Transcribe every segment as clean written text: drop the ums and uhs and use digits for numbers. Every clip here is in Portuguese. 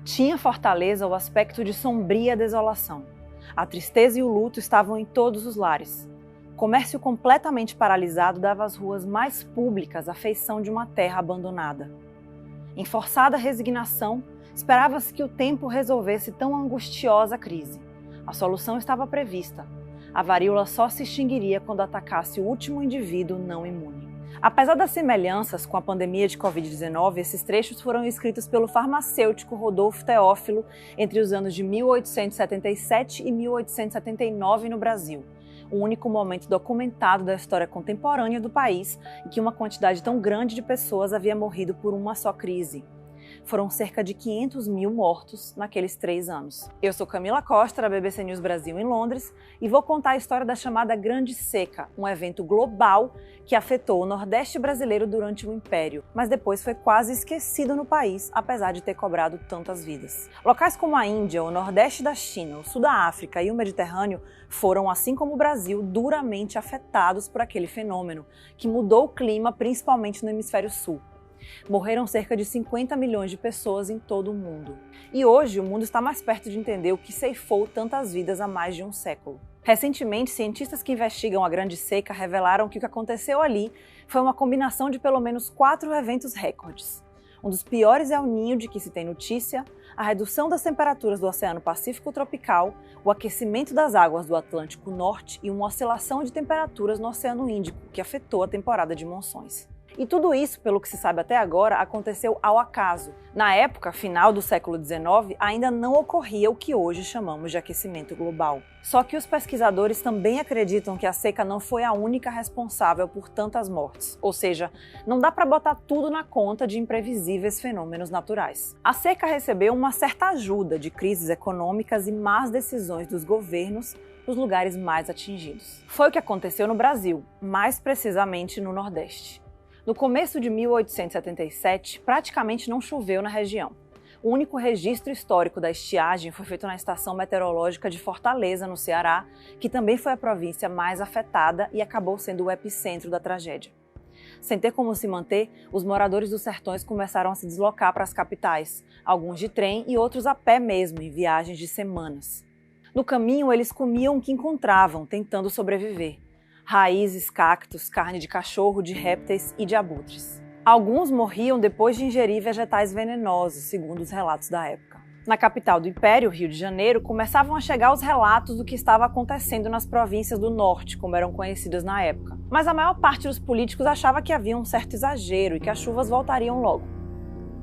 Tinha Fortaleza o aspecto de sombria desolação. A tristeza e o luto estavam em todos os lares. Comércio completamente paralisado dava às ruas mais públicas a feição de uma terra abandonada. Em forçada resignação, esperava-se que o tempo resolvesse tão angustiosa crise. A solução estava prevista. A varíola só se extinguiria quando atacasse o último indivíduo não imune. Apesar das semelhanças com a pandemia de Covid-19, esses trechos foram escritos pelo farmacêutico Rodolfo Teófilo entre os anos de 1877 e 1879 no Brasil, o único momento documentado da história contemporânea do país em que uma quantidade tão grande de pessoas havia morrido por uma só crise. Foram cerca de 500 mil mortos naqueles 3 anos. Eu sou Camila Costa, da BBC News Brasil em Londres, e vou contar a história da chamada Grande Seca, um evento global que afetou o Nordeste brasileiro durante o Império, mas depois foi quase esquecido no país, apesar de ter cobrado tantas vidas. Locais como a Índia, o Nordeste da China, o Sul da África e o Mediterrâneo foram, assim como o Brasil, duramente afetados por aquele fenômeno, que mudou o clima principalmente no Hemisfério Sul. Morreram cerca de 50 milhões de pessoas em todo o mundo. E hoje o mundo está mais perto de entender o que ceifou tantas vidas há mais de um século. Recentemente, cientistas que investigam a Grande Seca revelaram que o que aconteceu ali foi uma combinação de pelo menos 4 eventos recordes. Um dos piores é o Ninho, de que se tem notícia, a redução das temperaturas do Oceano Pacífico tropical, o aquecimento das águas do Atlântico Norte e uma oscilação de temperaturas no Oceano Índico, que afetou a temporada de monções. E tudo isso, pelo que se sabe até agora, aconteceu ao acaso. Na época, final do século XIX, ainda não ocorria o que hoje chamamos de aquecimento global. Só que os pesquisadores também acreditam que a seca não foi a única responsável por tantas mortes. Ou seja, não dá para botar tudo na conta de imprevisíveis fenômenos naturais. A seca recebeu uma certa ajuda de crises econômicas e más decisões dos governos nos lugares mais atingidos. Foi o que aconteceu no Brasil, mais precisamente no Nordeste. No começo de 1877, praticamente não choveu na região. O único registro histórico da estiagem foi feito na Estação Meteorológica de Fortaleza, no Ceará, que também foi a província mais afetada e acabou sendo o epicentro da tragédia. Sem ter como se manter, os moradores dos sertões começaram a se deslocar para as capitais, alguns de trem e outros a pé mesmo, em viagens de semanas. No caminho, eles comiam o que encontravam, tentando sobreviver. Raízes, cactos, carne de cachorro, de répteis e de abutres. Alguns morriam depois de ingerir vegetais venenosos, segundo os relatos da época. Na capital do Império, Rio de Janeiro, começavam a chegar os relatos do que estava acontecendo nas províncias do Norte, como eram conhecidas na época. Mas a maior parte dos políticos achava que havia um certo exagero e que as chuvas voltariam logo.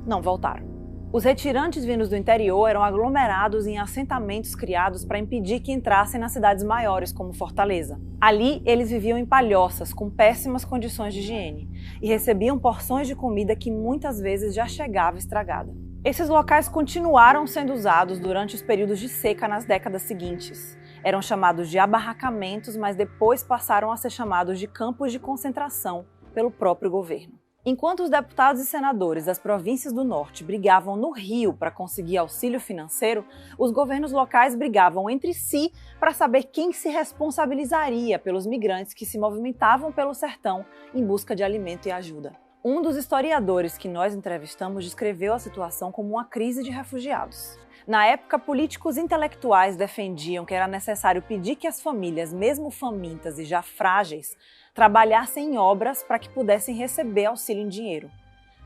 Não voltaram. Os retirantes vindos do interior eram aglomerados em assentamentos criados para impedir que entrassem nas cidades maiores, como Fortaleza. Ali, eles viviam em palhoças, com péssimas condições de higiene, e recebiam porções de comida que muitas vezes já chegava estragada. Esses locais continuaram sendo usados durante os períodos de seca nas décadas seguintes. Eram chamados de abarracamentos, mas depois passaram a ser chamados de campos de concentração pelo próprio governo. Enquanto os deputados e senadores das províncias do Norte brigavam no Rio para conseguir auxílio financeiro, os governos locais brigavam entre si para saber quem se responsabilizaria pelos migrantes que se movimentavam pelo sertão em busca de alimento e ajuda. Um dos historiadores que nós entrevistamos descreveu a situação como uma crise de refugiados. Na época, políticos intelectuais defendiam que era necessário pedir que as famílias, mesmo famintas e já frágeis, trabalhassem em obras para que pudessem receber auxílio em dinheiro.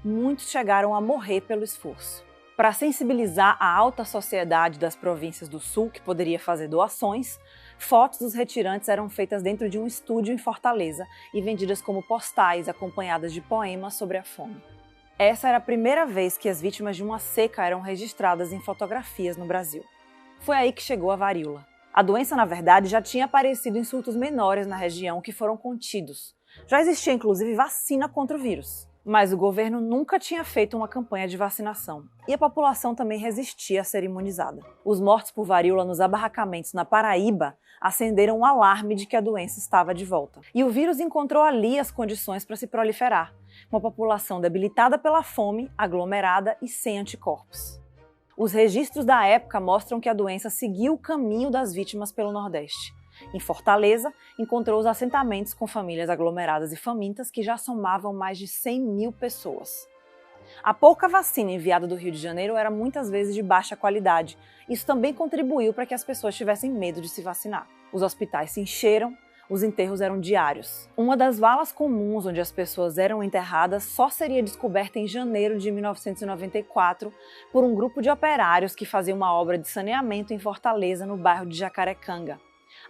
Muitos chegaram a morrer pelo esforço. Para sensibilizar a alta sociedade das províncias do Sul, que poderia fazer doações, fotos dos retirantes eram feitas dentro de um estúdio em Fortaleza e vendidas como postais acompanhadas de poemas sobre a fome. Essa era a primeira vez que as vítimas de uma seca eram registradas em fotografias no Brasil. Foi aí que chegou a varíola. A doença, na verdade, já tinha aparecido em surtos menores na região que foram contidos. Já existia, inclusive, vacina contra o vírus. Mas o governo nunca tinha feito uma campanha de vacinação. E a população também resistia a ser imunizada. Os mortos por varíola nos abarracamentos na Paraíba acenderam um alarme de que a doença estava de volta. E o vírus encontrou ali as condições para se proliferar. Uma população debilitada pela fome, aglomerada e sem anticorpos. Os registros da época mostram que a doença seguiu o caminho das vítimas pelo Nordeste. Em Fortaleza, encontrou os assentamentos com famílias aglomeradas e famintas que já somavam mais de 100 mil pessoas. A pouca vacina enviada do Rio de Janeiro era muitas vezes de baixa qualidade. Isso também contribuiu para que as pessoas tivessem medo de se vacinar. Os hospitais se encheram, os enterros eram diários. Uma das valas comuns onde as pessoas eram enterradas só seria descoberta em janeiro de 1994 por um grupo de operários que fazia uma obra de saneamento em Fortaleza, no bairro de Jacarecanga.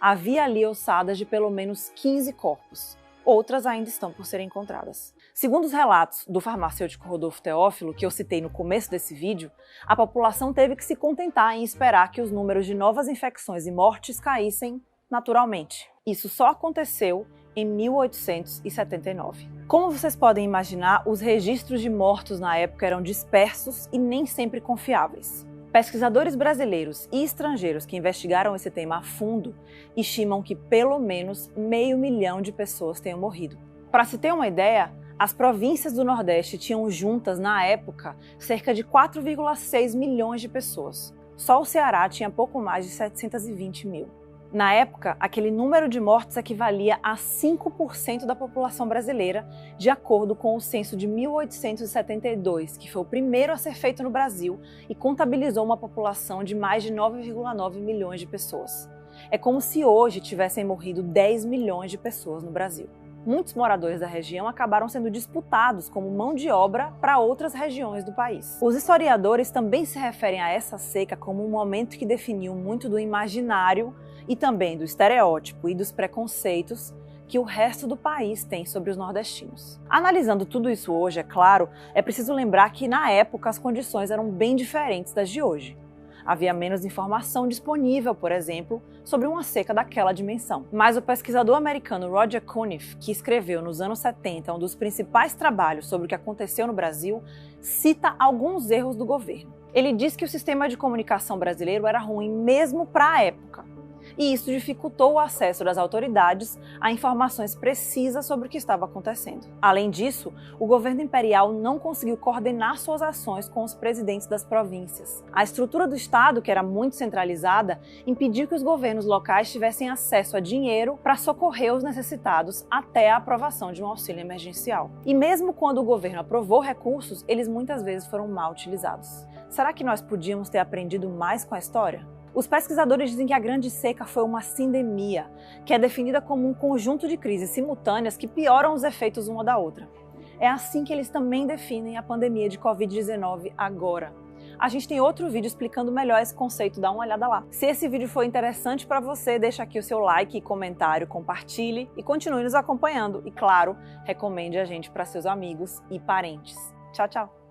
Havia ali ossadas de pelo menos 15 corpos. Outras ainda estão por serem encontradas. Segundo os relatos do farmacêutico Rodolfo Teófilo, que eu citei no começo desse vídeo, a população teve que se contentar em esperar que os números de novas infecções e mortes caíssem naturalmente. Isso só aconteceu em 1879. Como vocês podem imaginar, os registros de mortos na época eram dispersos e nem sempre confiáveis. Pesquisadores brasileiros e estrangeiros que investigaram esse tema a fundo estimam que pelo menos 500 mil de pessoas tenham morrido. Para se ter uma ideia, as províncias do Nordeste tinham juntas, na época, cerca de 4,6 milhões de pessoas. Só o Ceará tinha pouco mais de 720 mil. Na época, aquele número de mortes equivalia a 5% da população brasileira, de acordo com o censo de 1872, que foi o primeiro a ser feito no Brasil e contabilizou uma população de mais de 9,9 milhões de pessoas. É como se hoje tivessem morrido 10 milhões de pessoas no Brasil. Muitos moradores da região acabaram sendo disputados como mão de obra para outras regiões do país. Os historiadores também se referem a essa seca como um momento que definiu muito do imaginário e também do estereótipo e dos preconceitos que o resto do país tem sobre os nordestinos. Analisando tudo isso hoje, é claro, é preciso lembrar que na época as condições eram bem diferentes das de hoje. Havia menos informação disponível, por exemplo, sobre uma seca daquela dimensão. Mas o pesquisador americano Roger Conniff, que escreveu nos anos 70 um dos principais trabalhos sobre o que aconteceu no Brasil, cita alguns erros do governo. Ele diz que o sistema de comunicação brasileiro era ruim mesmo para a época. E isso dificultou o acesso das autoridades a informações precisas sobre o que estava acontecendo. Além disso, o governo imperial não conseguiu coordenar suas ações com os presidentes das províncias. A estrutura do Estado, que era muito centralizada, impediu que os governos locais tivessem acesso a dinheiro para socorrer os necessitados até a aprovação de um auxílio emergencial. E mesmo quando o governo aprovou recursos, eles muitas vezes foram mal utilizados. Será que nós podíamos ter aprendido mais com a história? Os pesquisadores dizem que a Grande Seca foi uma sindemia, que é definida como um conjunto de crises simultâneas que pioram os efeitos uma da outra. É assim que eles também definem a pandemia de Covid-19 agora. A gente tem outro vídeo explicando melhor esse conceito, dá uma olhada lá. Se esse vídeo foi interessante para você, deixa aqui o seu like, comentário, compartilhe e continue nos acompanhando. E claro, recomende a gente para seus amigos e parentes. Tchau, tchau!